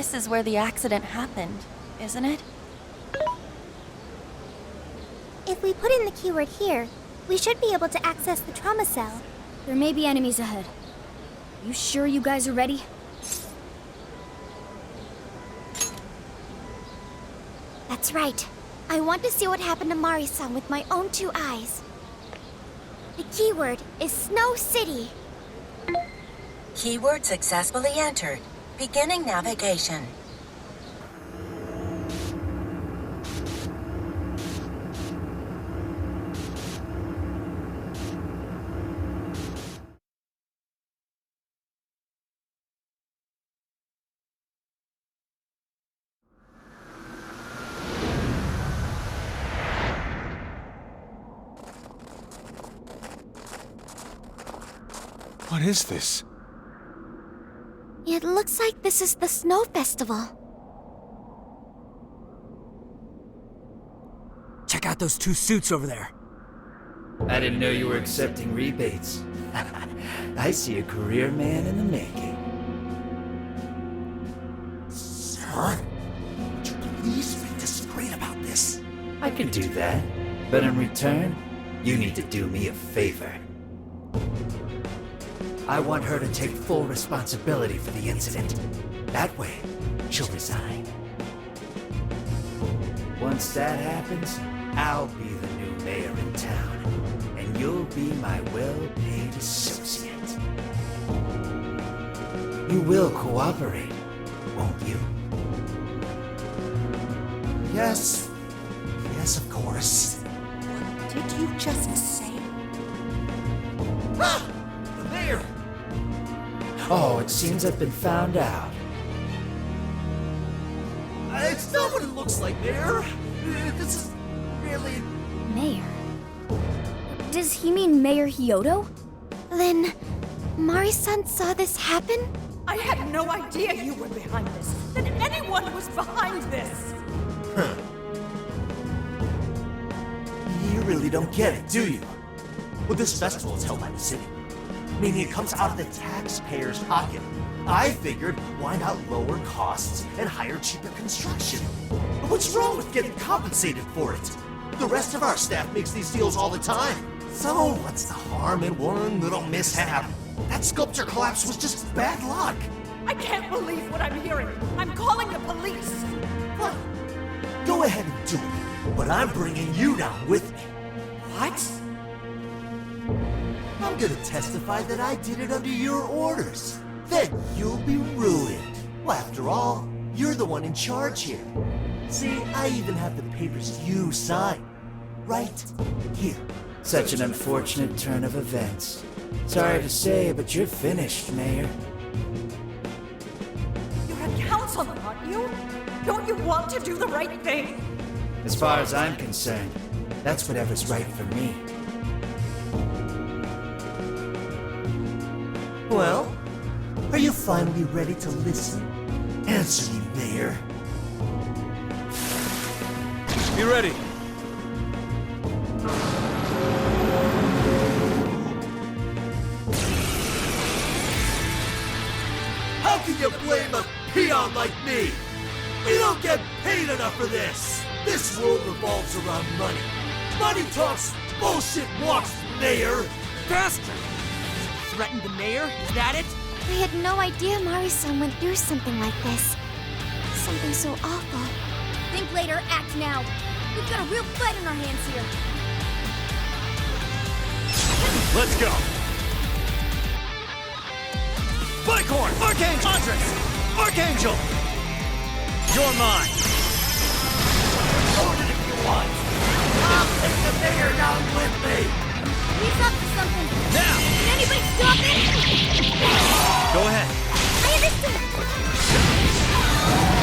this is where the accident happened, isn't it? If we put in the keyword here, we should be able to access the trauma cell. There may be enemies ahead. You sure you guys are ready? That's right. I want to see what happened to Mari-san with my own 2 eyes. The keyword is Snow City. Keyword successfully entered. Beginning navigation. What is this? It looks like this is the Snow Festival. Check out those 2 suits over there. I didn't know you were accepting rebates. I see a career man in the making. Sir, would you please be discreet about this? I can do that, but in return, you need to do me a favor. I want her to take full responsibility for the incident. That way, she'll resign. Once that happens, I'll be the new mayor in town, and you'll be my well-paid associate. You will cooperate, won't you? Yes. Yes, of course. What did you just say? Ah! The mayor! Oh, it seems I've been found out. It's not what it looks like, Mayor. This is really... Mayor? Does he mean Mayor Hyodo? Then, Mari-san saw this happen? I had no idea you were behind this, that anyone was behind this. Huh. You really don't get it, do you? Well, this festival is held by the city, meaning it comes out of the taxpayer's pocket. I figured, why not lower costs and hire cheaper construction? But what's wrong with getting compensated for it? The rest of our staff makes these deals all the time. So what's the harm in one little mishap? That sculpture collapse was just bad luck. I can't believe what I'm hearing. I'm calling the police. What? Go ahead and do it, but I'm bringing you down with me. What? I'm gonna testify that I did it under your orders. Then you'll be ruined. Well, after all, you're the one in charge here. See, I even have the papers you signed. Right here. Such an unfortunate turn of events. Sorry to say, but you're finished, Mayor. You're a counselor, aren't you? Don't you want to do the right thing? As far as I'm concerned, that's whatever's right for me. Well, are you finally ready to listen? Answer me, Mayor. Be ready. How can you blame a peon like me? We don't get paid enough for this. This world revolves around money. Money talks, bullshit walks, Mayor. Bastard! Threatened the mayor? Is that it? I had no idea Mari-san went through something like this. Something so awful. Think later, act now. We've got a real fight on our hands here. Let's go. Bicorn! Archangel! Andres! Archangel! You're mine! Hold it if you want. I'll take the mayor down with me. He's up to something. Now! Can anybody stop it? Go ahead. I understand.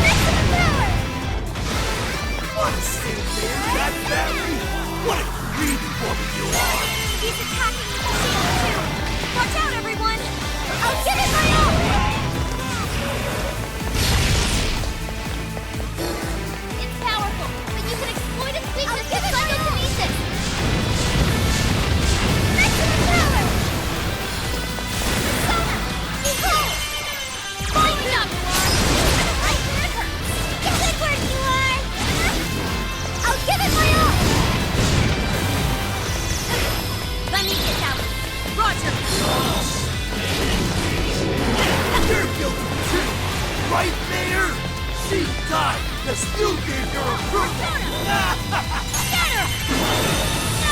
Next to the power! What a sin, Mayor, that family. What a greedy woman you are. He's attacking the shield too. Watch out, everyone! I'll give it my all! It's powerful, but you can exploit its weakness with psychokinesis. Next to the power! Persona! Behold! Find it up, Noir! Right die, because you gave your approval!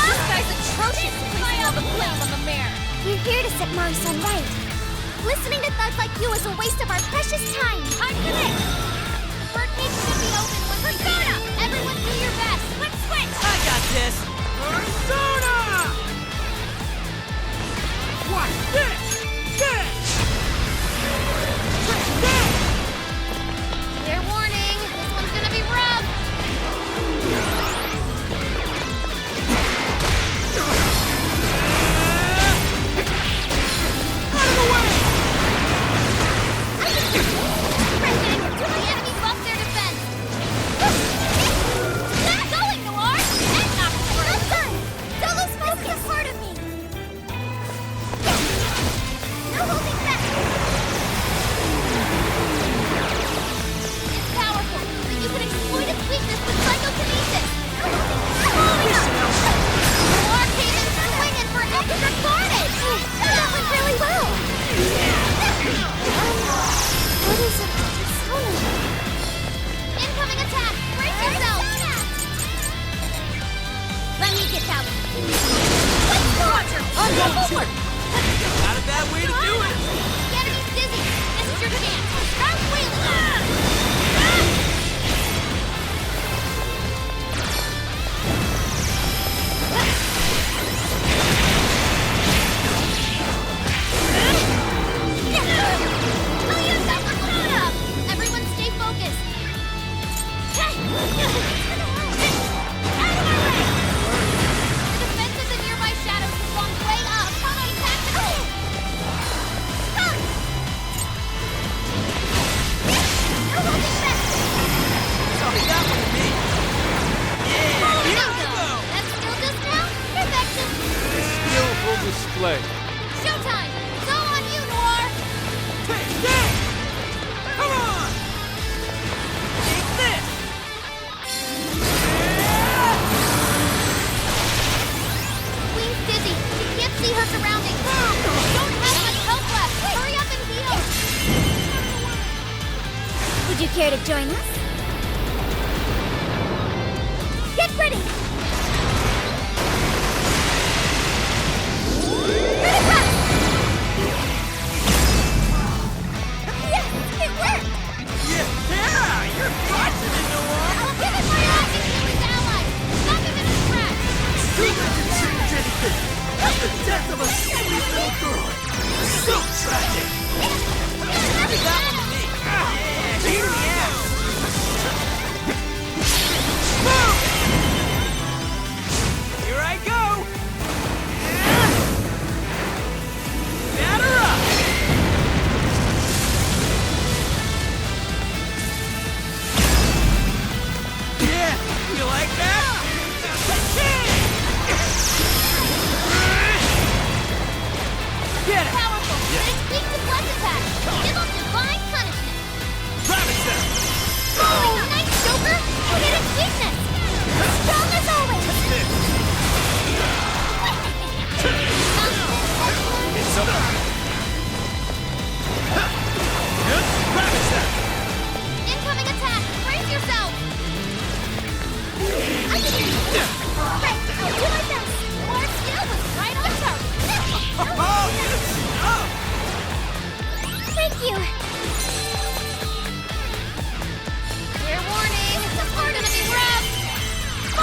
This guy's atrocious, placing all the blame on the mayor. We're here to set Mari-san right. Listening to thugs like you is a waste of our precious time. Time for this. Birdcage should be open when Persona! Everyone do your best. Quick switch! I got this! Persona! Watch this! This! Fair warning, this one's gonna be rough. The enemy buffed their defense. Not going, Noir! And not Not done! Don't lose focus! Part of me! No holding back! It's powerful, but you can exploit its weakness with psychokinesis. Noir came in swinging for extra carnage. That went really well! What is it? Persona? Incoming attack! Brace yourself! Let me get that one. I'm going for it! Not a bad way to do it! The enemy's dizzy. This is your chance. Start wheeling! Everyone stay focused. Out of my way! The defense of the nearby shadows has gone way up. Be tactical. Sorry, that one to me! Yeah, here we go! That's still just now? Perfection. Skillful display. Showtime. It's all on you, Noir. Take that! Come on! Take this! Queen's dizzy. She can't see her surroundings. Don't have much health left. Hurry up and heal. Would you care to join us? Get ready! Yes, it worked! Yeah! You're crushing it, Noir! I'll give it my all to heal his ally. Stop him in his tracks. You didn't change anything! That's the death of a sweet little girl! So tragic! Give that one to me! Yeah, beat me out! Boom! Here I go! Batter up! Yeah, you like that? Get it! Powerful. But it's weak to blood attack. Give him divine punishment. Rabbit Step! Oh, nice, Joker. You hit its weakness. Strong as always! It's over. Rabbit Step! Incoming attack. Brace yourself. I can hear you! Right, I'll do my best! Noir skill was right on target. Oh, good stuff! Thank you! Fair warning. This is gonna be rough.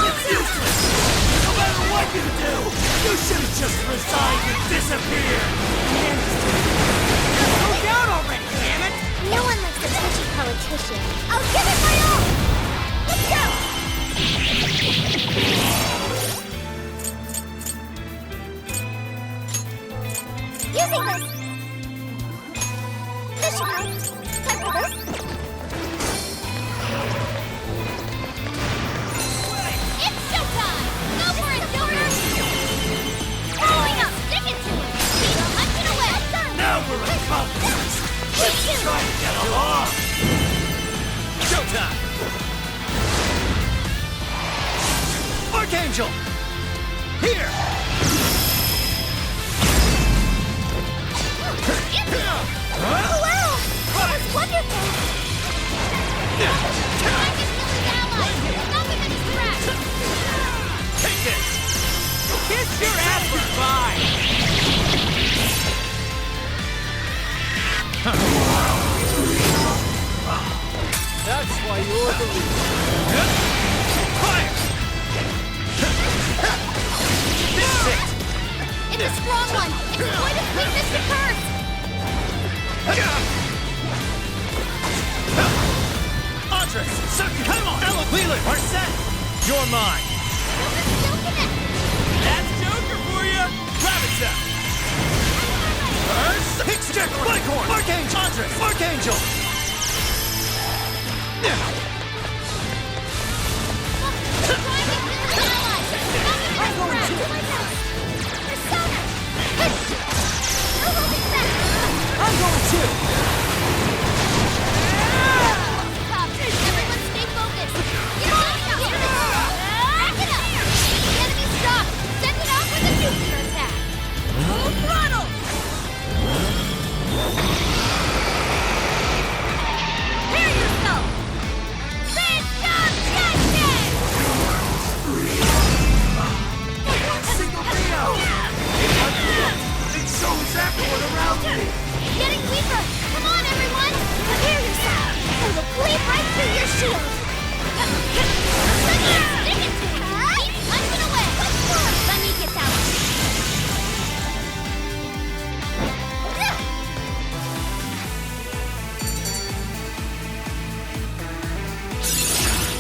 It's useless! No matter what you do, you should have just resigned and disappeared! Slow down already, damn it! No one likes a pushy politician. I'll give it my all! Let's go! Using this! This should help. Time for this. It's showtime. Go for it, Joker. Following up. Stick it to him. Keep punching away. Now we're accomplices! Let's try to get along! Showtime! Archangel! Here! Oh, wow! That was wonderful! Take this! Kiss your ass goodbye! That's why you're the leader. Fire! This is it! It's a strong one! Exploit its weakness to curse! Andres! Suck! Come on! Ella Leland! Are set! You're mine! Still connect! That's Joker for you! Rabbit Step! Hickstick! Flighthorn! Archangel! Andres! Archangel! I'm going to! Persona! No holding back! I'm going to! Stop! Everyone stay focused! Get on now! Back it up! The enemy's stopped! Send it out with a nuclear attack! Full throttle! Prepare yourself! Phantom Jackson! Single Rio! It shows everyone around me! Getting weaker! Come on, everyone! Prepare yourself! It will cleave right through your shield! Stick it to me! Keep punching away! Let me get that one!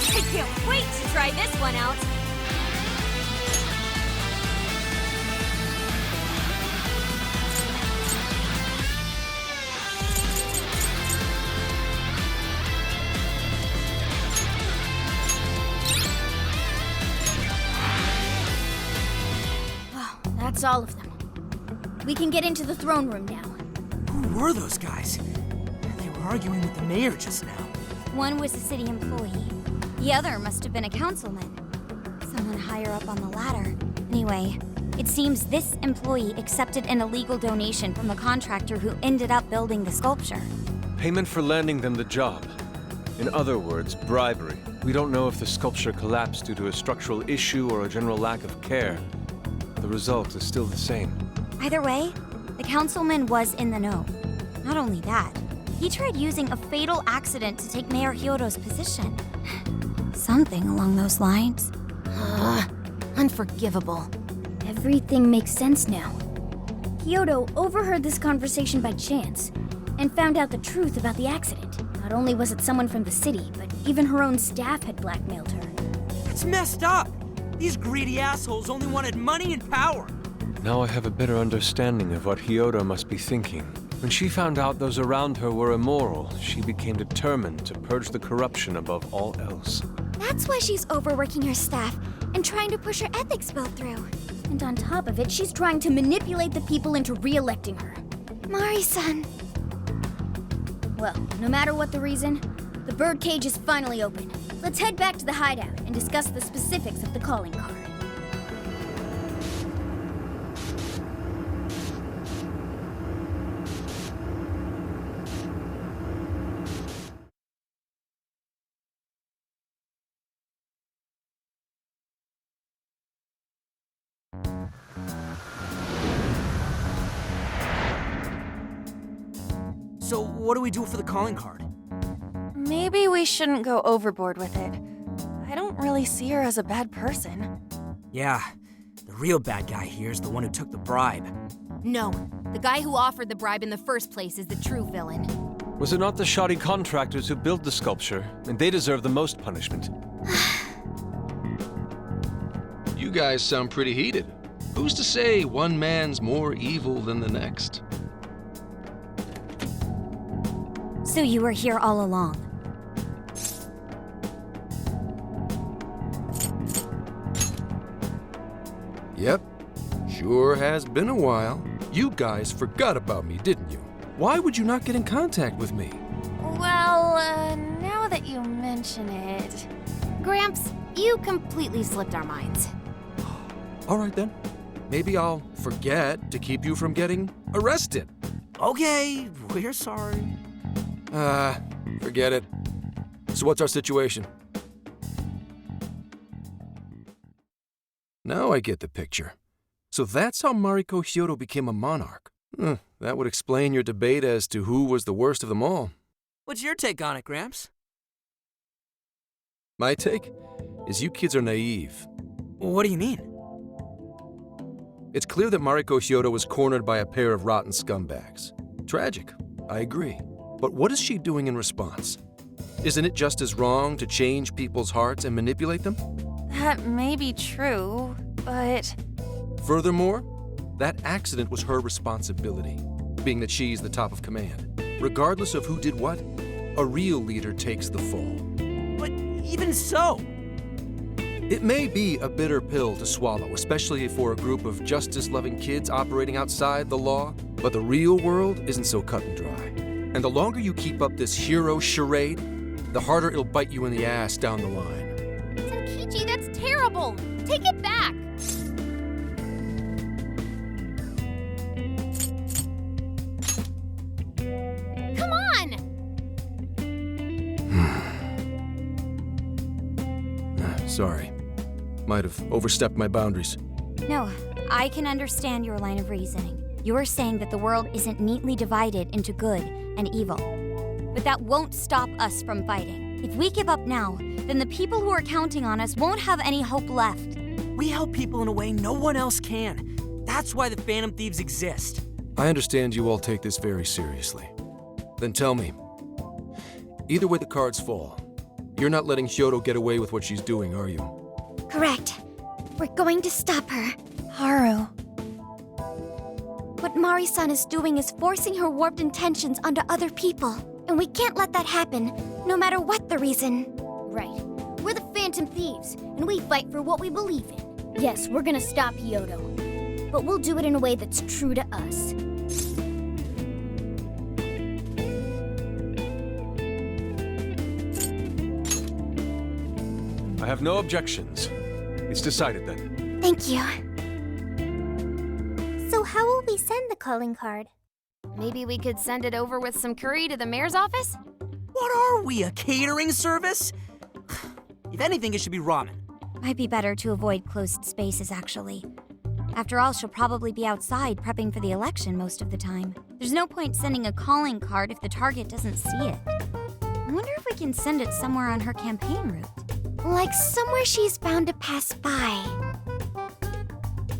I can't wait to try this one out! That's all of them. We can get into the throne room now. Who were those guys? They were arguing with the mayor just now. One was a city employee. The other must have been a councilman. Someone higher up on the ladder. Anyway, it seems this employee accepted an illegal donation from the contractor who ended up building the sculpture. Payment for landing them the job. In other words, bribery. We don't know if the sculpture collapsed due to a structural issue or a general lack of care. The result is still the same. Either way, the councilman was in the know. Not only that, he tried using a fatal accident to take Mayor Hyodo's position. Something along those lines. Unforgivable. Everything makes sense now. Hyodo overheard this conversation by chance and found out the truth about the accident. Not only was it someone from the city, but even her own staff had blackmailed her. It's messed up! These greedy assholes only wanted money and power! Now I have a better understanding of what Hyodo must be thinking. When she found out those around her were immoral, she became determined to purge the corruption above all else. That's why she's overworking her staff and trying to push her ethics bill through. And on top of it, she's trying to manipulate the people into re-electing her. Mari-san. Well, no matter what the reason, the birdcage is finally open. Let's head back to the hideout and discuss the specifics of the calling card. So, what do we do for the calling card? Maybe we shouldn't go overboard with it. I don't really see her as a bad person. Yeah, the real bad guy here is the one who took the bribe. No, the guy who offered the bribe in the first place is the true villain. Was it not the shoddy contractors who built the sculpture? And they deserve the most punishment. You guys sound pretty heated. Who's to say one man's more evil than the next? So you were here all along. Yep, sure has been a while. You guys forgot about me, didn't you? Why would you not get in contact with me? Well, now that you mention it... Gramps, you completely slipped our minds. All right then. Maybe I'll forget to keep you from getting arrested. Okay, we're sorry. Forget it. So what's our situation? Now I get the picture. So that's how Mariko Hyodo became a monarch. That would explain your debate as to who was the worst of them all. What's your take on it, Gramps? My take is you kids are naive. What do you mean? It's clear that Mariko Hyodo was cornered by a pair of rotten scumbags. Tragic, I agree. But what is she doing in response? Isn't it just as wrong to change people's hearts and manipulate them? That may be true, but... Furthermore, that accident was her responsibility, being that she's the top of command. Regardless of who did what, a real leader takes the fall. But even so... It may be a bitter pill to swallow, especially for a group of justice-loving kids operating outside the law, but the real world isn't so cut and dry. And the longer you keep up this hero charade, the harder it'll bite you in the ass down the line. Senkichi, that's terrible! Take it back! Come on! Sorry. Might have overstepped my boundaries. No, I can understand your line of reasoning. You're saying that the world isn't neatly divided into good and evil. But that won't stop us from fighting. If we give up now, then the people who are counting on us won't have any hope left. We help people in a way no one else can. That's why the Phantom Thieves exist. I understand you all take this very seriously. Then tell me, either way the cards fall, you're not letting Hyodo get away with what she's doing, are you? Correct. We're going to stop her. Haru... What Mari-san is doing is forcing her warped intentions onto other people. And we can't let that happen, no matter what the reason. Right. We're the Phantom Thieves, and we fight for what we believe in. Yes, we're gonna stop Hyodo. But we'll do it in a way that's true to us. I have no objections. It's decided then. Thank you. So how will we send the calling card? Maybe we could send it over with some curry to the mayor's office? What are we, a catering service? If anything, it should be ramen. Might be better to avoid closed spaces, actually. After all, she'll probably be outside prepping for the election most of the time. There's no point sending a calling card if the target doesn't see it. I wonder if we can send it somewhere on her campaign route. Like somewhere she's bound to pass by.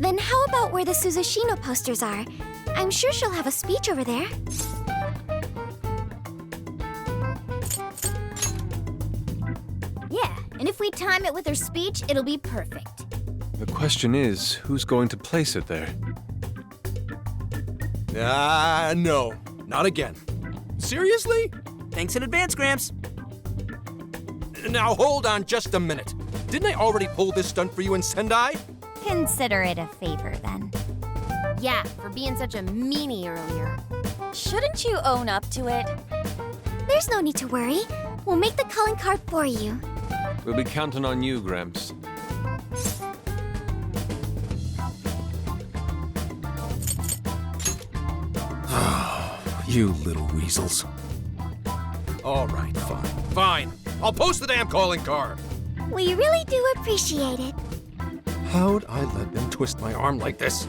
Then how about where the Suzushino posters are? I'm sure she'll have a speech over there. Yeah, and if we time it with her speech, it'll be perfect. The question is, who's going to place it there? No. Not again. Seriously? Thanks in advance, Gramps. Now hold on just a minute. Didn't I already pull this stunt for you in Sendai? Consider it a favor, then. Yeah, for being such a meanie earlier. Shouldn't you own up to it? There's no need to worry. We'll make the calling card for you. We'll be counting on you, Gramps. You little weasels. All right, fine. I'll post the damn calling card. We really do appreciate it. How'd I let them twist my arm like this?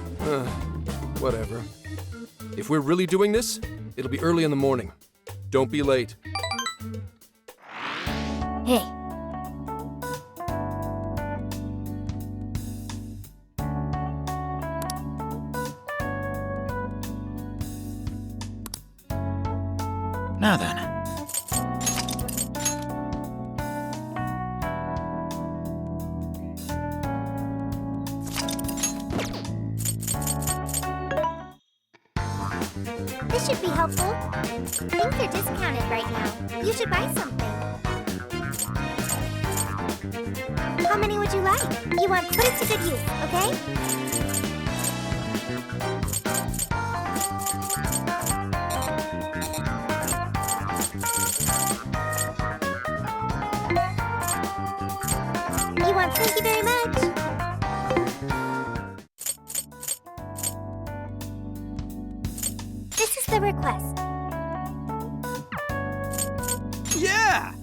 Whatever. If we're really doing this, it'll be early in the morning. Don't be late. Hey. Now then. This should be helpful. Things are discounted right now. You should buy something. How many would you like? You want to put it to good use, okay? You want thank you very much. This is the request. Yeah!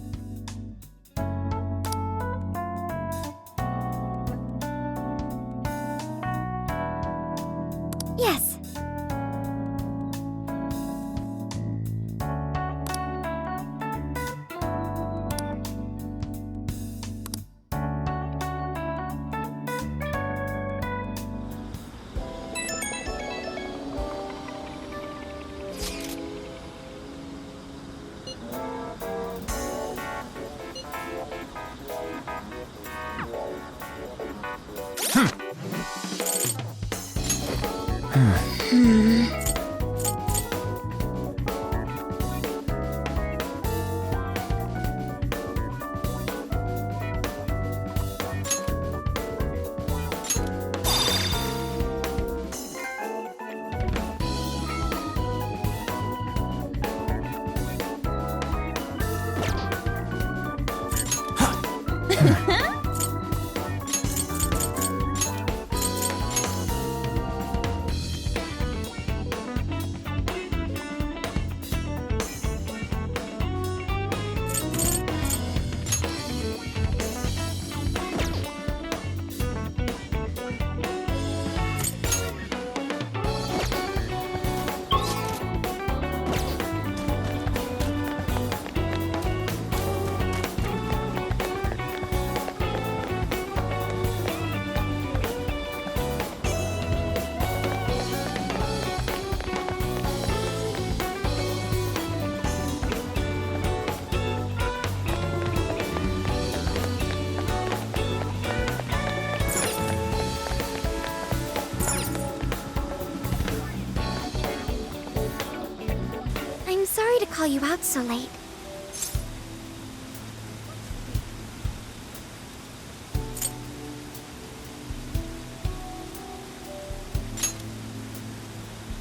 I'm sorry to call you out so late.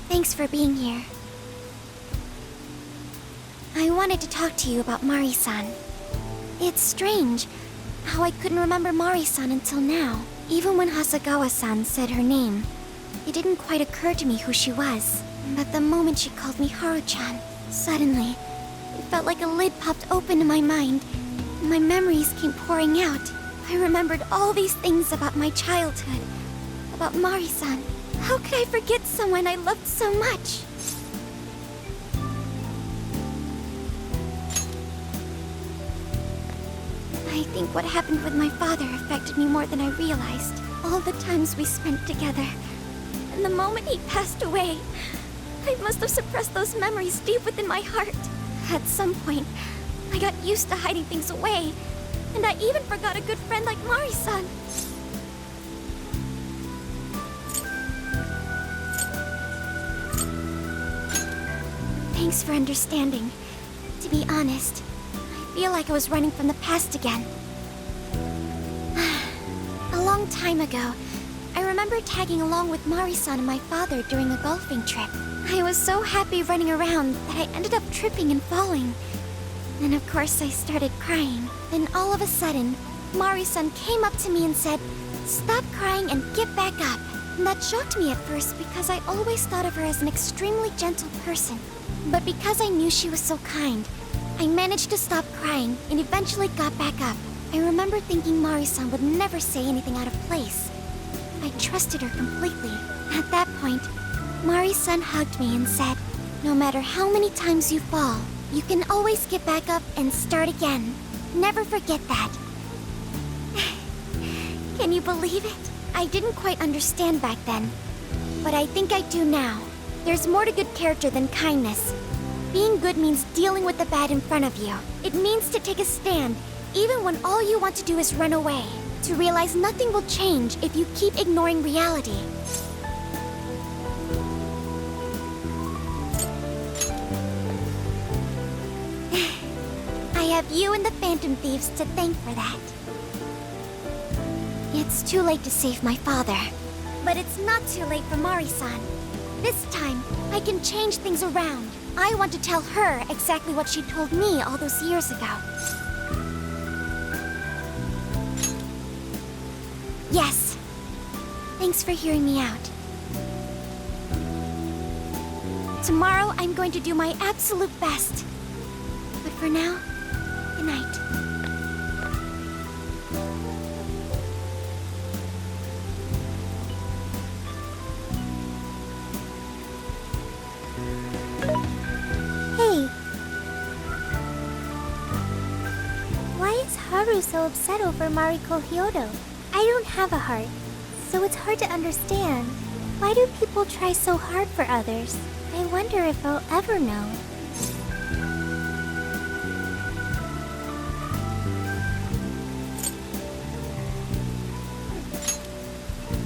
Thanks for being here. I wanted to talk to you about Mari-san. It's strange how I couldn't remember Mari-san until now. Even when Hasagawa-san said her name, it didn't quite occur to me who she was. But the moment she called me Haru-chan, suddenly, it felt like a lid popped open in my mind. My memories came pouring out. I remembered all these things about my childhood, about Mari-san. How could I forget someone I loved so much? I think what happened with my father affected me more than I realized. All the times we spent together. And the moment he passed away, I must have suppressed those memories deep within my heart. At some point, I got used to hiding things away. And I even forgot a good friend like Mari-san. Thanks for understanding. To be honest, I feel like I was running from the past again. A long time ago, I remember tagging along with Mari-san and my father during a golfing trip. I was so happy running around that I ended up tripping and falling. And of course I started crying. Then all of a sudden, Mari-san came up to me and said, "Stop crying and get back up." And that shocked me at first because I always thought of her as an extremely gentle person. But because I knew she was so kind, I managed to stop crying and eventually got back up. I remember thinking Mari-san would never say anything out of place. I trusted her completely. At that point, Mari-san hugged me and said, "No matter how many times you fall, you can always get back up and start again. Never forget that." Can you believe it? I didn't quite understand back then, but I think I do now. There's more to good character than kindness. Being good means dealing with the bad in front of you. It means to take a stand, even when all you want to do is run away. To realize nothing will change if you keep ignoring reality. I have you and the Phantom Thieves to thank for that. It's too late to save my father. But it's not too late for Mari-san. This time, I can change things around. I want to tell her exactly what she told me all those years ago. Yes. Thanks for hearing me out. Tomorrow, I'm going to do my absolute best. But for now, good night. Hey. Why is Haru so upset over Mariko Hyodo? I don't have a heart, so it's hard to understand. Why do people try so hard for others? I wonder if I'll ever know.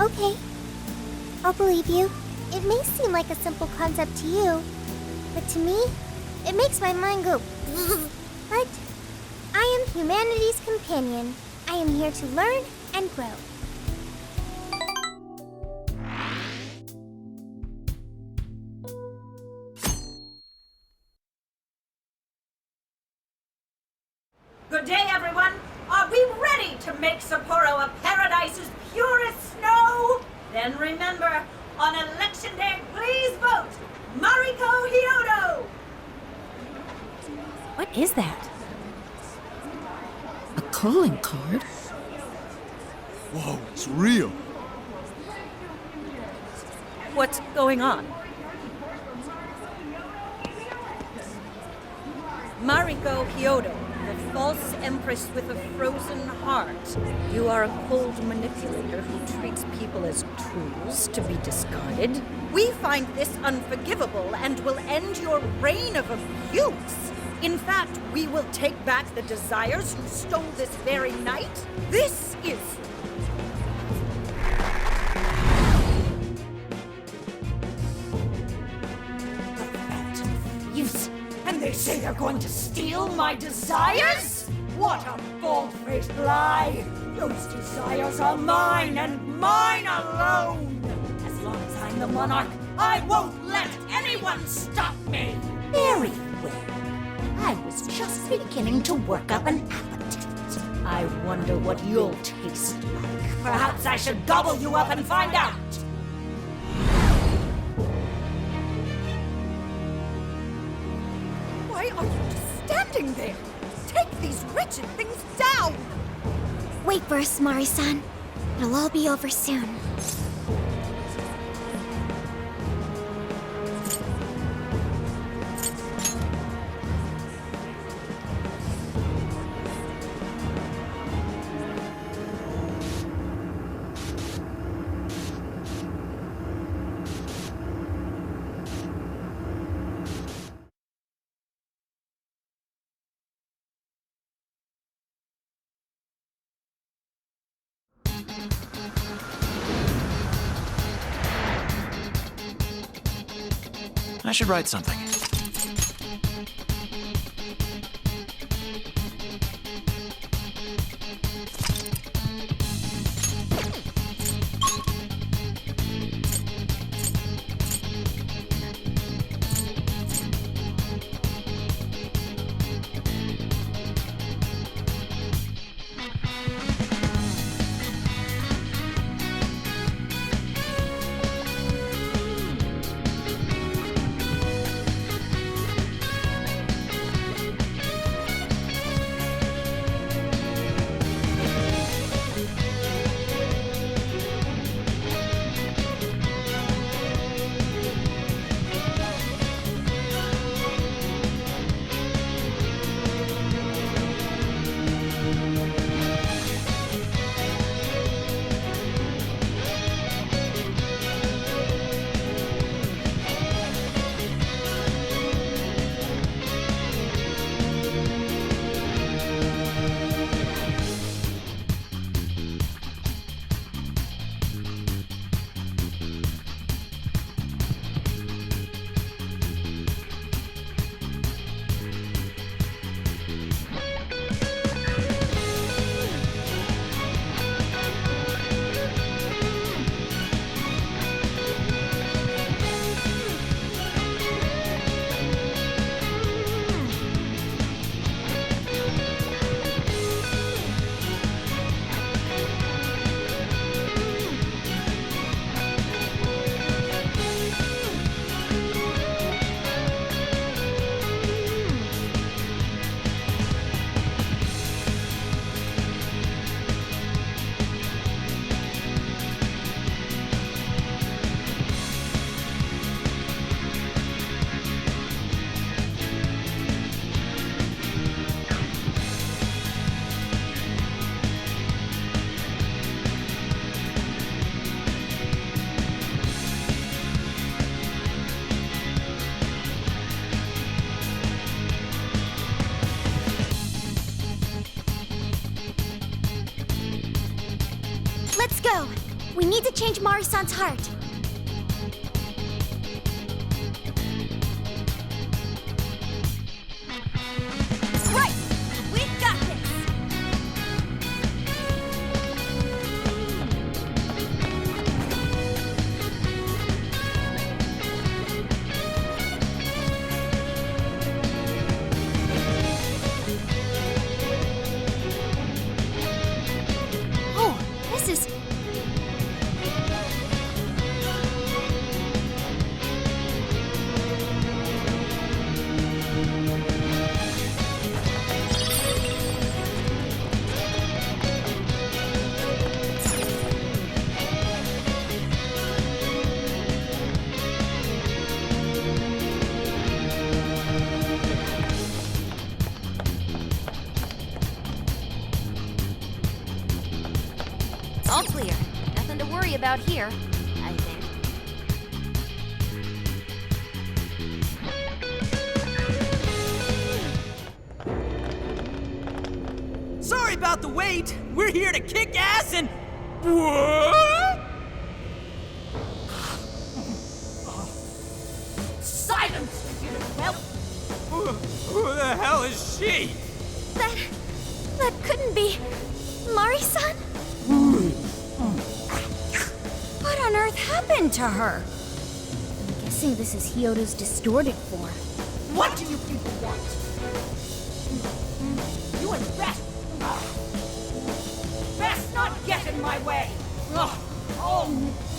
Okay. I'll believe you. It may seem like a simple concept to you, but to me, it makes my mind go. But I am humanity's companion. I am here to learn and grow. Good day, everyone. Are we ready to make Sapporo a paradise's purest snow? Then remember, on Election Day, please vote Mariko Hyodo! What is that? A calling card? Whoa, it's real. What's going on? Mariko Hyodo, the false empress with a frozen heart. You are a cold manipulator who treats people as tools to be discarded. We find this unforgivable and will end your reign of abuse. In fact, we will take back the desires you stole this very night. This is... Thieves! And they say they're going to steal my desires? What a bald-faced lie! Those desires are mine and mine alone! As long as I'm the monarch, I won't let anyone stop me! Very well. I was just beginning to work up an appetite. I wonder what you'll taste like. Perhaps I should gobble you up and find out! Why are you just standing there? Take these wretched things down! Wait for us, Mari-san. It'll all be over soon. I should write something. Let's go! We need to change Mari-san's heart. All clear. Nothing to worry about here, I think. Sorry about the wait. We're here to kick ass and... What? Silence, you whelp! Who the hell is she? That couldn't be... Mari-san? What on earth happened to her? I'm guessing this is Hyodo's distorted form. What do you people want? You and best... Best not get in my way! Oh,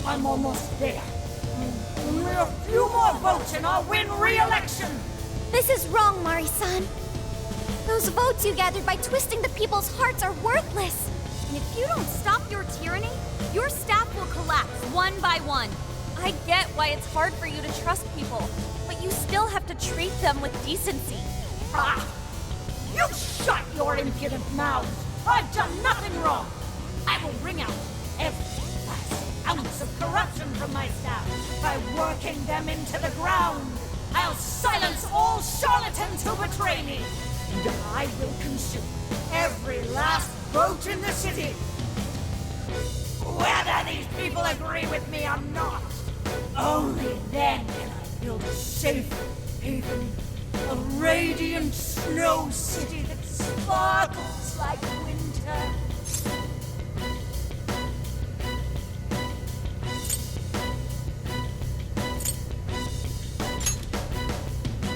I'm almost there. A few more votes and I'll win re-election! This is wrong, Mari-san. Those votes you gathered by twisting the people's hearts are worthless. And if you don't stop your tyranny, your staff will collapse one by one. I get why it's hard for you to trust people, but you still have to treat them with decency. Ah! You shut your impudent mouths! I've done nothing wrong! I will wring out every last ounce of corruption from my staff by working them into the ground! I'll silence all charlatans who betray me! And I will consume every last vote in the city! Whether these people agree with me or not, only then can I build a safe haven, a radiant snow city that sparkles like winter.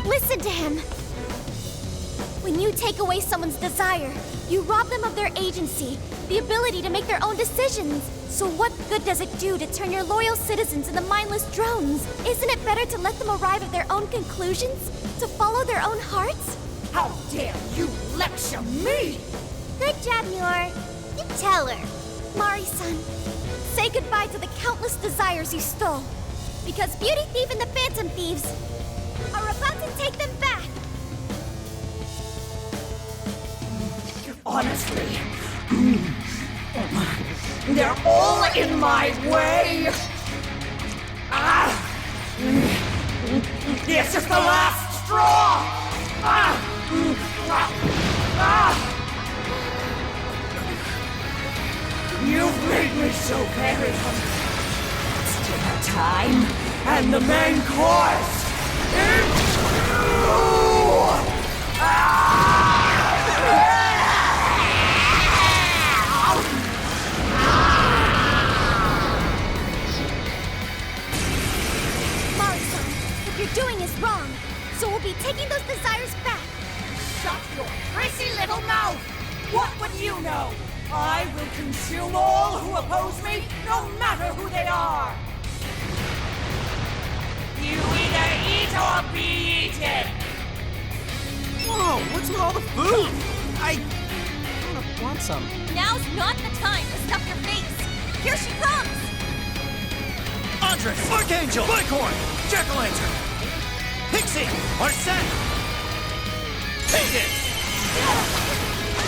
Listen to him! When you take away someone's desire, you rob them of their agency, the ability to make their own decisions. So what good does it do to turn your loyal citizens into mindless drones? Isn't it better to let them arrive at their own conclusions? To follow their own hearts? How dare you lecture me! Good job, Muir. You tell her. Mari-san, say goodbye to the countless desires you stole. Because Beauty Thief and the Phantom Thieves are about to take them back. Honestly, they're all in my way. This is the last straw. You've made me so very hungry. It's dinner time, and the main course is Mari-san, what you're doing is wrong. So we'll be taking those desires back. Shut your prissy little mouth! What would you know? I will consume all who oppose me, no matter who they are! You either eat or be eaten! Whoa, what's with all the food? I kind of want some. Now's not the time to stuff your face. Here she comes! Andres! Archangel! Bicorn! Jack-o'-lantern! Pixie! Arsene! Piglet!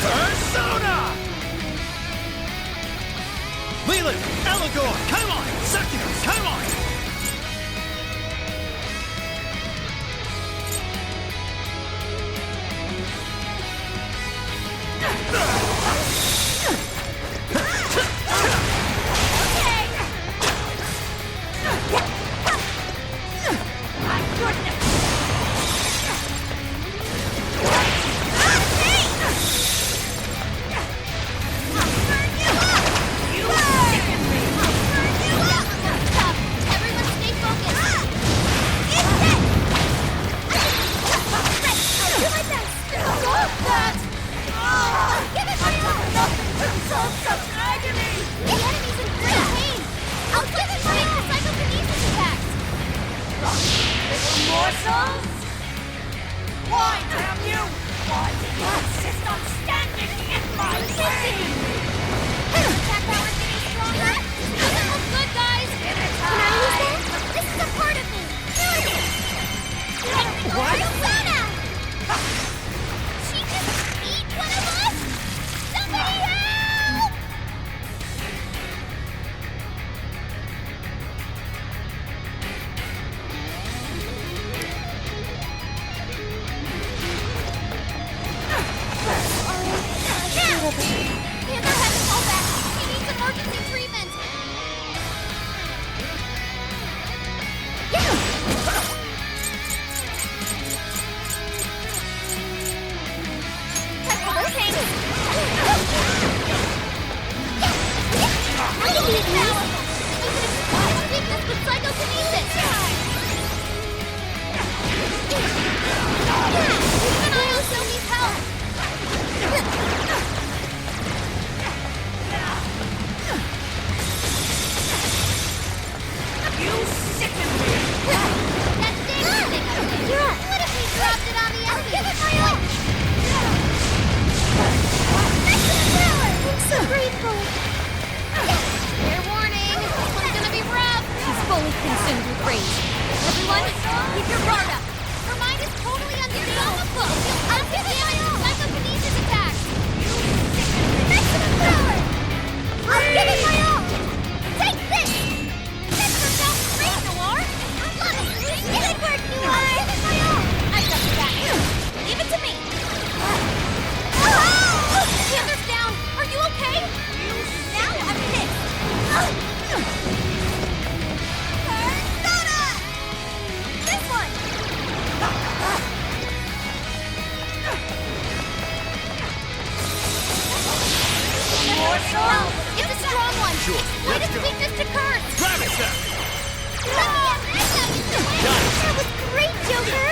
Persona! Leland! Allegor! Come on! Succubus! Come on! Why, damn you? Why did you insist on standing in my way? Attack power's getting stronger. Doesn't look good, guys. Can I use that? This is a part of me. What? Persona! She just eat one of us? Somebody help! Weakness with psychokinesis! Even I also need help! You sicken me! That danger thing up there! What if we dropped it on the enemy? Give it my all! I'm so grateful. Fair warning, this one's gonna be rough! She's fully consumed with rage. Everyone, keep your guard up. Her mind is totally unstable! I'll give it my all! Psychokinesis attack! Maximum power! I'll give it my all! Take this! Set yourself free, Noir! Love it! Good work, Noir! I'll give it my all! I've got your back. Leave it to me. Panther's down! Are you okay? Now I'm pissed. Persona! This one! Morsel? It's a strong one! Sure. Point its weakness to Kurt! Rabbit Step! That was great, Joker!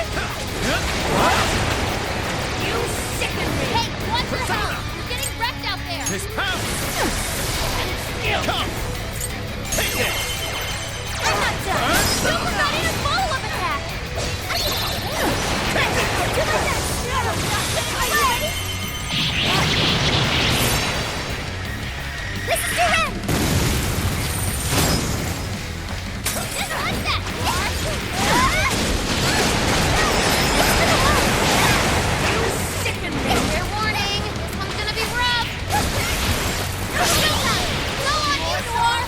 You sicken me! Hey, watch your help! You're getting wrecked out there! His power! Come! Take this! I'm not done! Joker got in a follow-up attack! This is your end! Just like that! You sicken me! Fair warning, this one's gonna be rough! Showtime! Go on, you, Noir!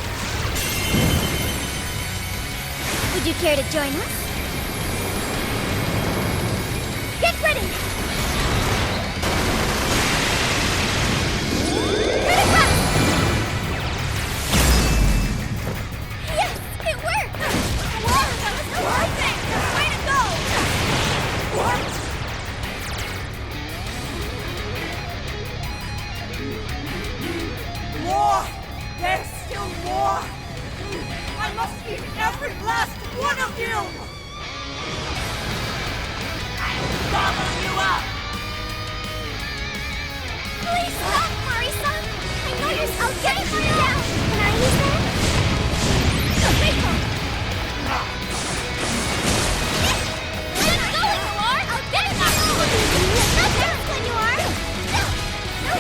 Would you care to join us? Get ready! Yes, it worked! Whoa, that was perfect! Way to go! What? More! There's still more! I must eat every last one of you! I'll gobble you up! Please stop, Mariko! I know you're so getting me down! Can I use that? Mariko! Let's go, Noir! I'll get it back! That's when you are! No! No,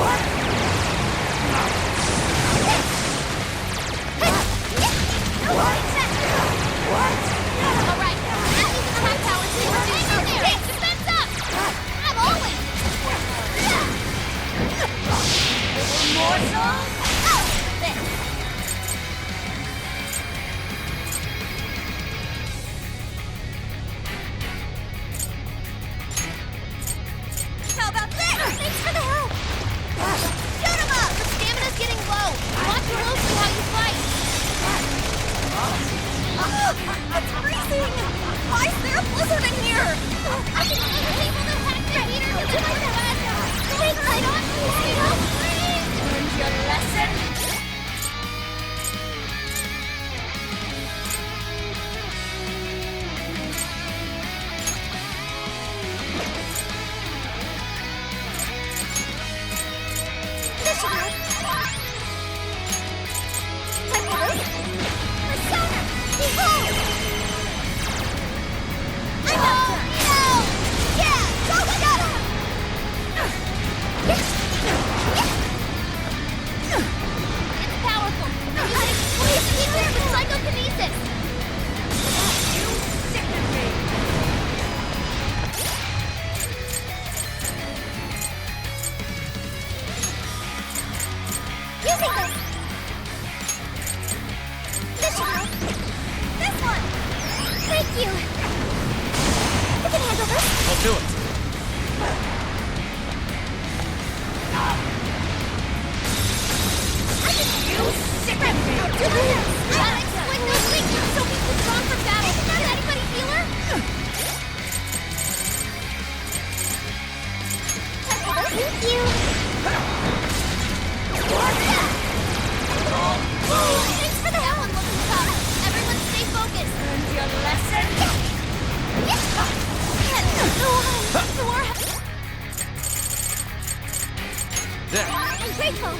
What? What? Alright, that means attack power is super big in there! Hey, defense up! I'm always! Morsel? Oh, this! How about this? Thanks for the help! Shoot him up! Your stamina's getting low! Watch closely how you fight! It's freezing! Why is there a blizzard in here? I can feel the people that hacked the heater to my head! Wait, light on, please! Don't freeze! Learned your lesson? This should help! Time for this! Persona! Behold! I know! Yeah! Go, get him! It's powerful! Please keep it with psychokinesis! You sicken me! Using this! This should help! This one! Thank you! You can handle this! I'll do it. I can use sicken me! I'll do my best! Gotta explain those weaknesses so people drawn for battle! Does anybody feel her? Thank you! What? Mariko!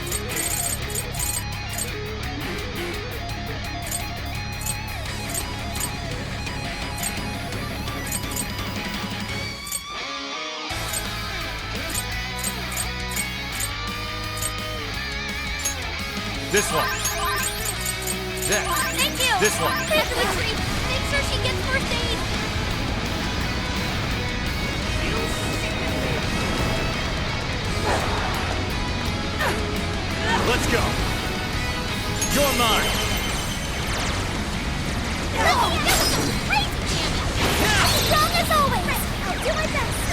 This one. That. Thank you! This one. We have to retreat! Make sure she gets first aid! Let's go. You're mine. No! That was a crazy damage! Strong as always! I'll do my best!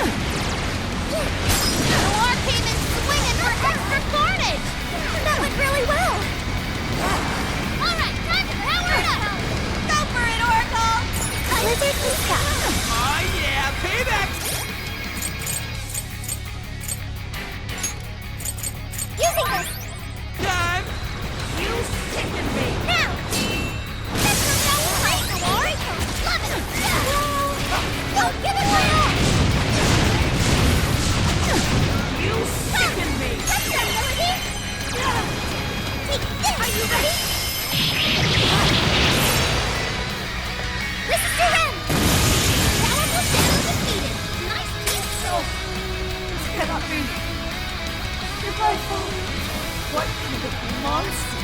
Noir came in swinging for extra carnage! That went really well! Alright, time to power it up! Go for it, Oracle! Lizard Lisa! Oh yeah, payback! Using this! Time! You sicken me! Now! That's from how we play, Mariko! Love it! Go give it my all! You sicken me! Let's go, Melody! Take this! Are you ready? This is your end! Powerful Shadow defeated! Nice team stroke! This cannot be! If I fall, what kind of monster?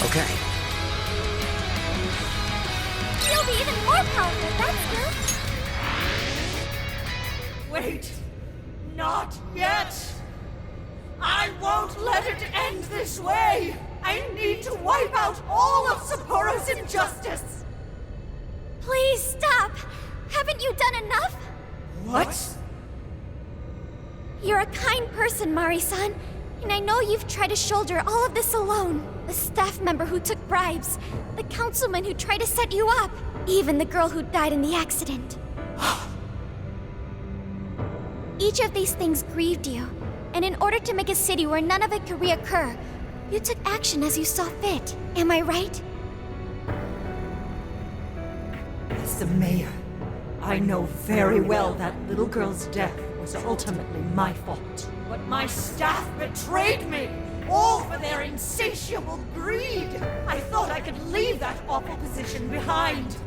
Okay. You'll be even more powerful, that's good! Wait! Not yet! I won't let it end this way! I need to wipe out all of Sapporo's injustice! Please stop! Haven't you done enough? What? You're a kind person, Mari-san, and I know you've tried to shoulder all of this alone. The staff member who took bribes, the councilman who tried to set you up, even the girl who died in the accident. Each of these things grieved you, and in order to make a city where none of it could reoccur, you took action as you saw fit. Am I right? As the mayor, I know very well that little girl's death was ultimately my fault. But my staff betrayed me, all for their insatiable greed. I thought I could leave that awful position behind.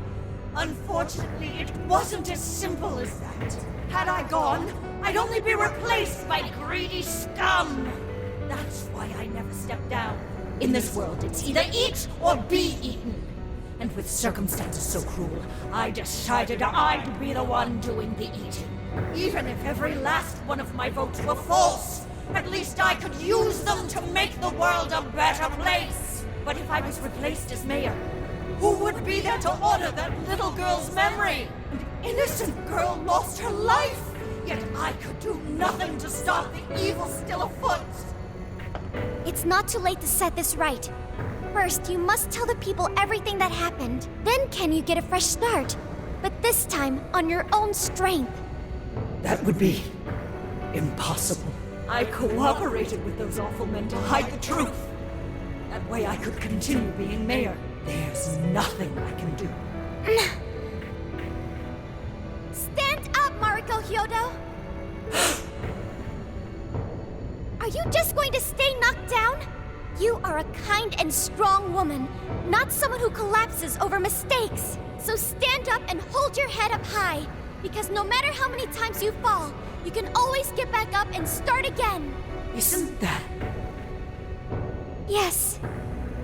Unfortunately, it wasn't as simple as that. Had I gone, I'd only be replaced by greedy scum. That's why I never stepped down. In this world, it's either eat or be eaten. And with circumstances so cruel, I decided I'd be the one doing the eating. Even if every last one of my votes were false, at least I could use them to make the world a better place. But if I was replaced as mayor, who would be there to honor that little girl's memory? An innocent girl lost her life, yet I could do nothing to stop the evil still afoot. It's not too late to set this right. First, you must tell the people everything that happened. Then can you get a fresh start? But this time, on your own strength. That would be impossible. I cooperated with those awful men to hide the truth. That way I could continue being mayor. There's nothing I can do. Stand up, Mariko Hyodo! Are you just going to stay knocked down? You are a kind and strong woman, not someone who collapses over mistakes. So stand up and hold your head up high, because no matter how many times you fall, you can always get back up and start again. Isn't that... Yes.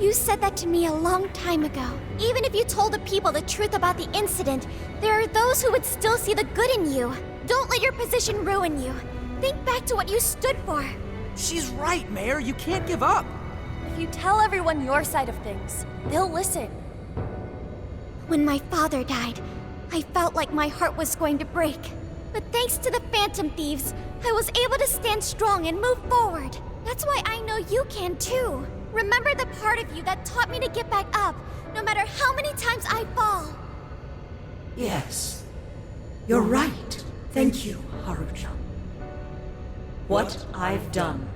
You said that to me a long time ago. Even if you told the people the truth about the incident, there are those who would still see the good in you. Don't let your position ruin you. Think back to what you stood for. She's right, Mayor. You can't give up. If you tell everyone your side of things, they'll listen. When my father died, I felt like my heart was going to break. But thanks to the Phantom Thieves, I was able to stand strong and move forward. That's why I know you can too. Remember the part of you that taught me to get back up, no matter how many times I fall. Yes. You're right. Thank you, Haruka. What I've done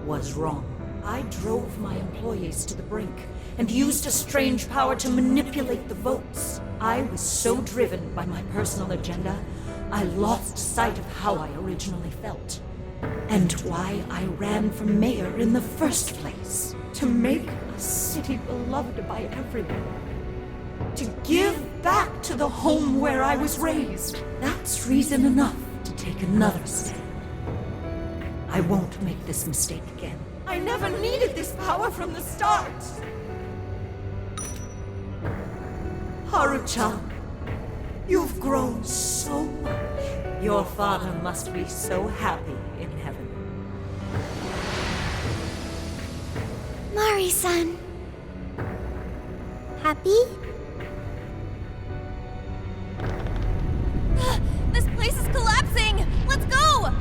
was wrong. I drove my employees to the brink and used a strange power to manipulate the votes. I was so driven by my personal agenda, I lost sight of how I originally felt. And why I ran for mayor in the first place. To make a city beloved by everyone. To give back to the home where I was raised. That's reason enough to take another step. I won't make this mistake again. I never needed this power from the start. Haru-chan, you've grown so much. Your father must be so happy in heaven. Mari-san. Happy? This place is collapsing! Let's go!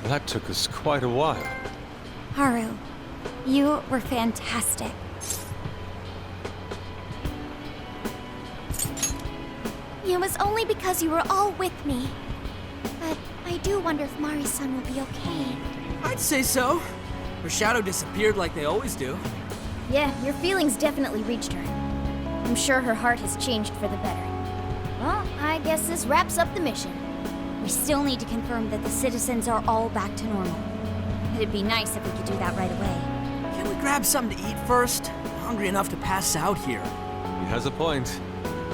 That took us quite a while. Haru, you were fantastic. It was only because you were all with me. But I do wonder if Mari-san will be okay. I'd say so. Her shadow disappeared like they always do. Yeah, your feelings definitely reached her. I'm sure her heart has changed for the better. Well, I guess this wraps up the mission. We still need to confirm that the citizens are all back to normal. It'd be nice if we could do that right away. Can we grab something to eat first? I'm hungry enough to pass out here. He has a point.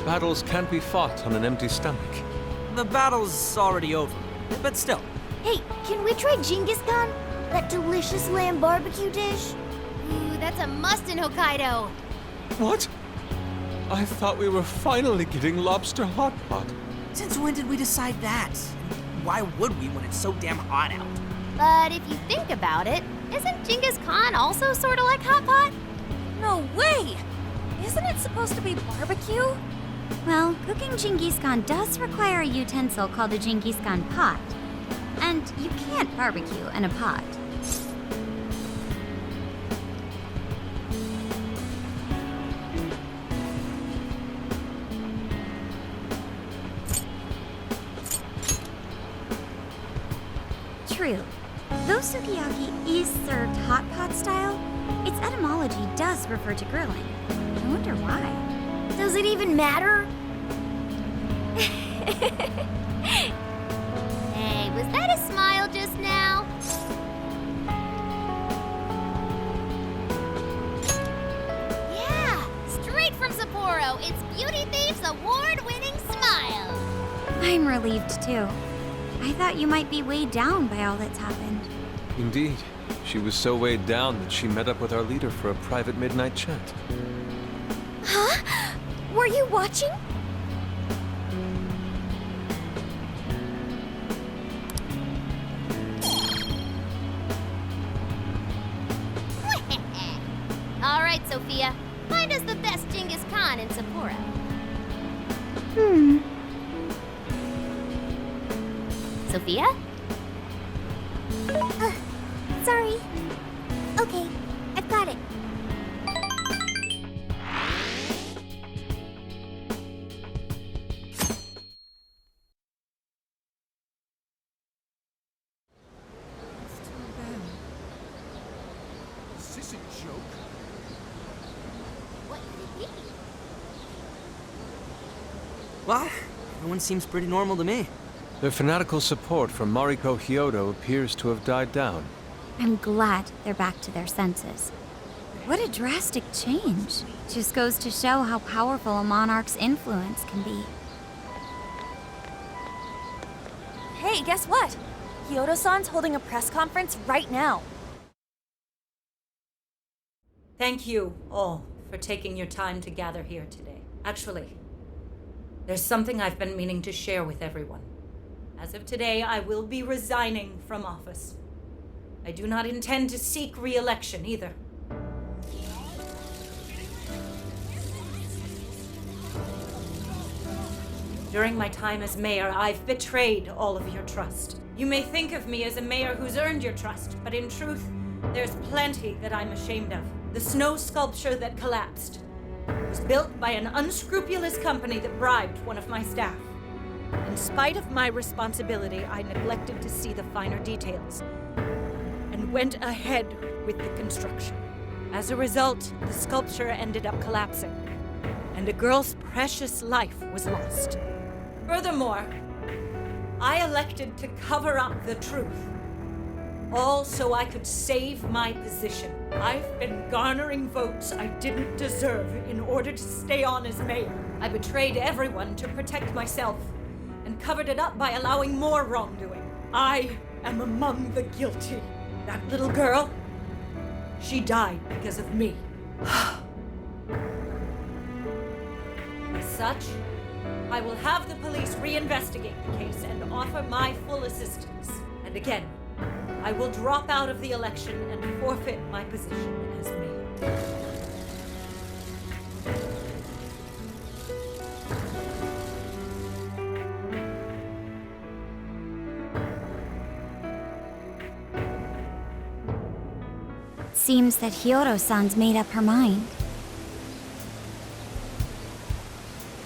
Battles can't be fought on an empty stomach. The battle's already over, but still. Hey, can we try Genghis Khan? That delicious lamb barbecue dish? Ooh, that's a must in Hokkaido. What? I thought we were finally getting lobster hot pot. Since when did we decide that? Why would we when it's so damn hot out? But if you think about it, isn't Genghis Khan also sort of like hot pot? No way! Isn't it supposed to be barbecue? Well, cooking Genghis Khan does require a utensil called a Genghis Khan pot. And you can't barbecue in a pot. True. Though sukiyaki is served hot pot style, its etymology does refer to grilling. I wonder why. Does it even matter? Hey, was that a smile just now? Yeah, straight from Sapporo, it's Beauty Thief's award-winning smile. I'm relieved too. I thought you might be weighed down by all that's happened. Indeed. She was so weighed down that she met up with our leader for a private midnight chat. Huh? Were you watching? All right, Sophia, find us the best Genghis Khan in Sapporo. Sophia? Sorry. Okay, I've got it. Is this a joke? What could it be? What? Everyone seems pretty normal to me. Their fanatical support for Mariko Hyodo appears to have died down. I'm glad they're back to their senses. What a drastic change. Just goes to show how powerful a monarch's influence can be. Hey, guess what? Kyoto-san's holding a press conference right now. Thank you all for taking your time to gather here today. Actually, there's something I've been meaning to share with everyone. As of today, I will be resigning from office. I do not intend to seek re-election either. During my time as mayor, I've betrayed all of your trust. You may think of me as a mayor who's earned your trust, but in truth, there's plenty that I'm ashamed of. The snow sculpture that collapsed, was built by an unscrupulous company that bribed one of my staff. In spite of my responsibility, I neglected to see the finer details and went ahead with the construction. As a result, the sculpture ended up collapsing, and a girl's precious life was lost. Furthermore, I elected to cover up the truth, all so I could save my position. I've been garnering votes I didn't deserve in order to stay on as mayor. I betrayed everyone to protect myself, and covered it up by allowing more wrongdoing. I am among the guilty. That little girl, she died because of me. As such, I will have the police reinvestigate the case and offer my full assistance. And again, I will drop out of the election and forfeit my position as mayor. Seems that Hyodo-san's made up her mind.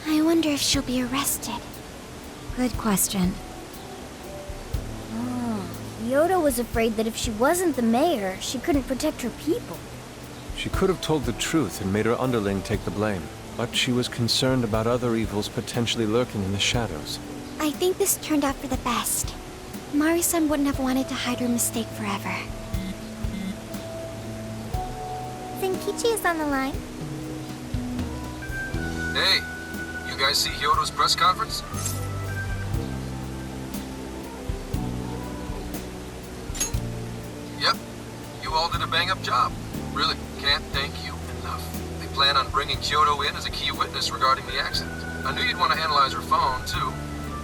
I wonder if she'll be arrested. Good question. Hyodo was afraid that if she wasn't the mayor, she couldn't protect her people. She could have told the truth and made her underling take the blame, but she was concerned about other evils potentially lurking in the shadows. I think this turned out for the best. Mari-san wouldn't have wanted to hide her mistake forever. Zenkichi is on the line. Hey, you guys see Hyodo's press conference? Yep, you all did a bang-up job. Really, can't thank you enough. They plan on bringing Hyodo in as a key witness regarding the accident. I knew you'd want to analyze her phone, too,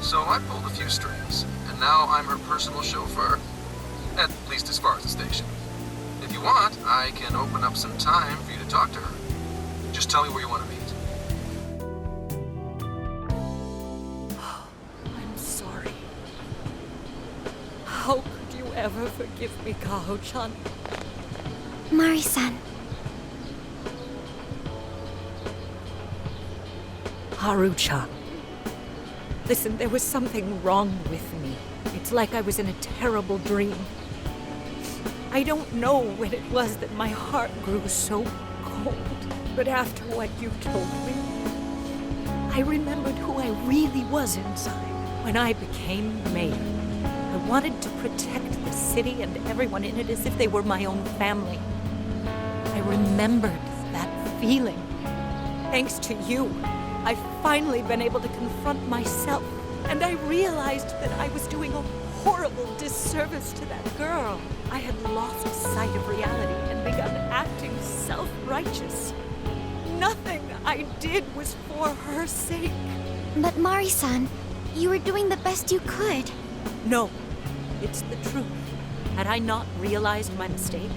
so I pulled a few strings. And now I'm her personal chauffeur. At least as far as the station. If you want, I can open up some time for you to talk to her. Just tell me where you want to meet. I'm sorry. How could you ever forgive me, Kaho-chan? Mari-san. Haru-chan. Listen, there was something wrong with me. It's like I was in a terrible dream. I don't know when it was that my heart grew so cold, but after what you told me, I remembered who I really was inside. When I became mayor, I wanted to protect the city and everyone in it as if they were my own family. I remembered that feeling. Thanks to you, I've finally been able to confront myself, and I realized that I was doing a horrible disservice to that girl. I had lost sight of reality and begun acting self-righteous. Nothing I did was for her sake. But Mari-san, you were doing the best you could. No, it's the truth. Had I not realized my mistake,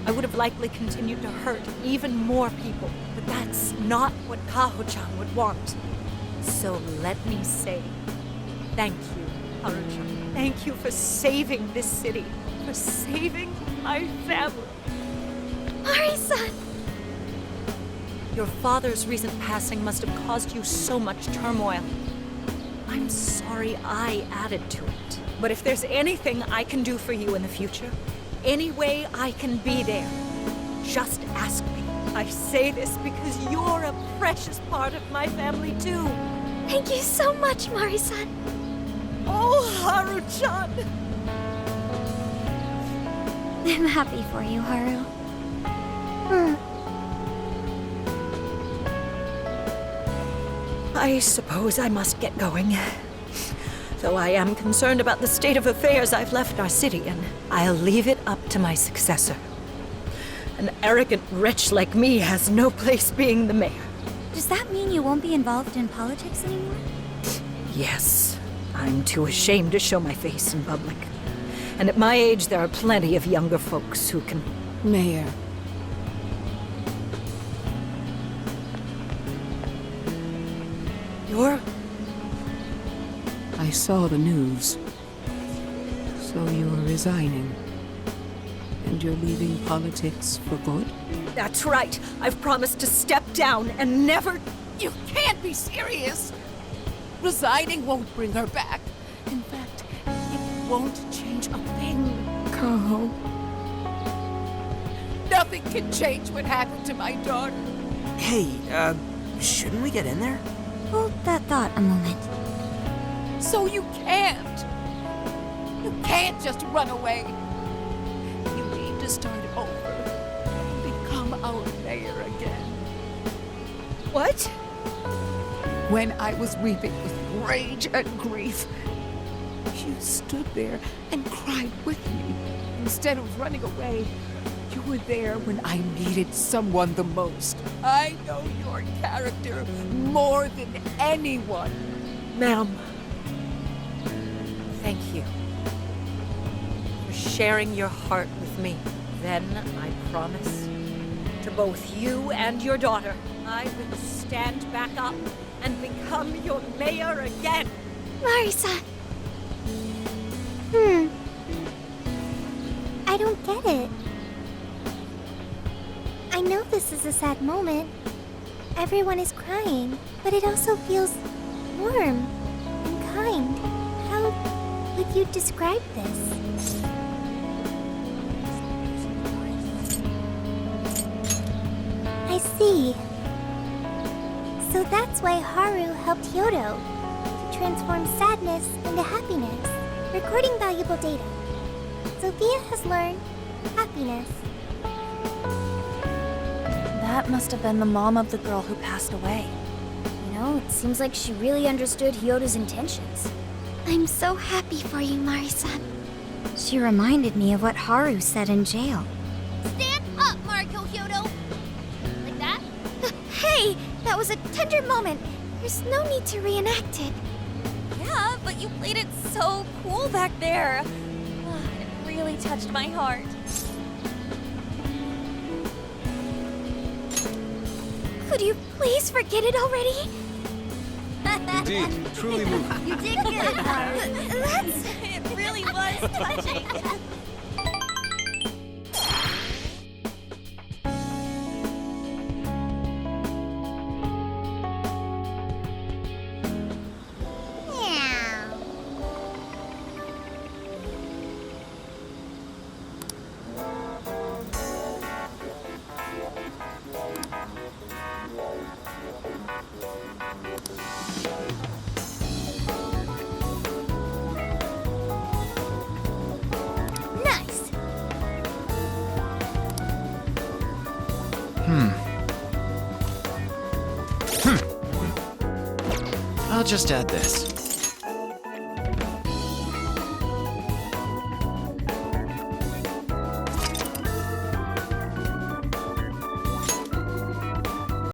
I would have likely continued to hurt even more people. But that's not what Kaho-chan would want. So let me say, thank you, Haru-chan. Thank you for saving this city, for saving my family. Mari-san! Your father's recent passing must have caused you so much turmoil. I'm sorry I added to it. But if there's anything I can do for you in the future, any way I can be there, just ask me. I say this because you're a precious part of my family too. Thank you so much, Mari-san. Oh, Haru-chan! I'm happy for you, Haru. I suppose I must get going. Though I am concerned about the state of affairs I've left our city in. I'll leave it up to my successor. An arrogant wretch like me has no place being the mayor. Does that mean you won't be involved in politics anymore? Yes. I'm too ashamed to show my face in public. And at my age, there are plenty of younger folks who can... Mayor. You're... I saw the news. So you're resigning. And you're leaving politics for good? That's right. I've promised to step down and never... You can't be serious! Resigning won't bring her back. In fact, it won't change a thing. Kaho. Nothing can change what happened to my daughter. Hey, shouldn't we get in there? Hold that thought a moment. So you can't. You can't just run away. You need to start over and become our mayor again. What? When I was weeping with rage and grief, you stood there and cried with me. Instead of running away, you were there when I needed someone the most. I know your character more than anyone. Ma'am. Thank you for sharing your heart with me. Then I promise to both you and your daughter, I will stand back up and become your mayor again. Mari-san. I don't get it. I know this is a sad moment. Everyone is crying, but it also feels warm and kind. How would you describe this? I see. So that's why Haru helped Hyodo to transform sadness into happiness, recording valuable data. Sophia has learned happiness. That must have been the mom of the girl who passed away. You know, it seems like she really understood Hyodo's intentions. I'm so happy for you, Mari-san. She reminded me of what Haru said in jail. Stand up, Mariko Hyodo! Like that? Hey, that was a tender moment. There's no need to reenact it. Yeah, but you played it so cool back there. It really touched my heart. Could you please forget it already? Indeed, truly moving. You did good, Haru. It really was touching. I'll just add this.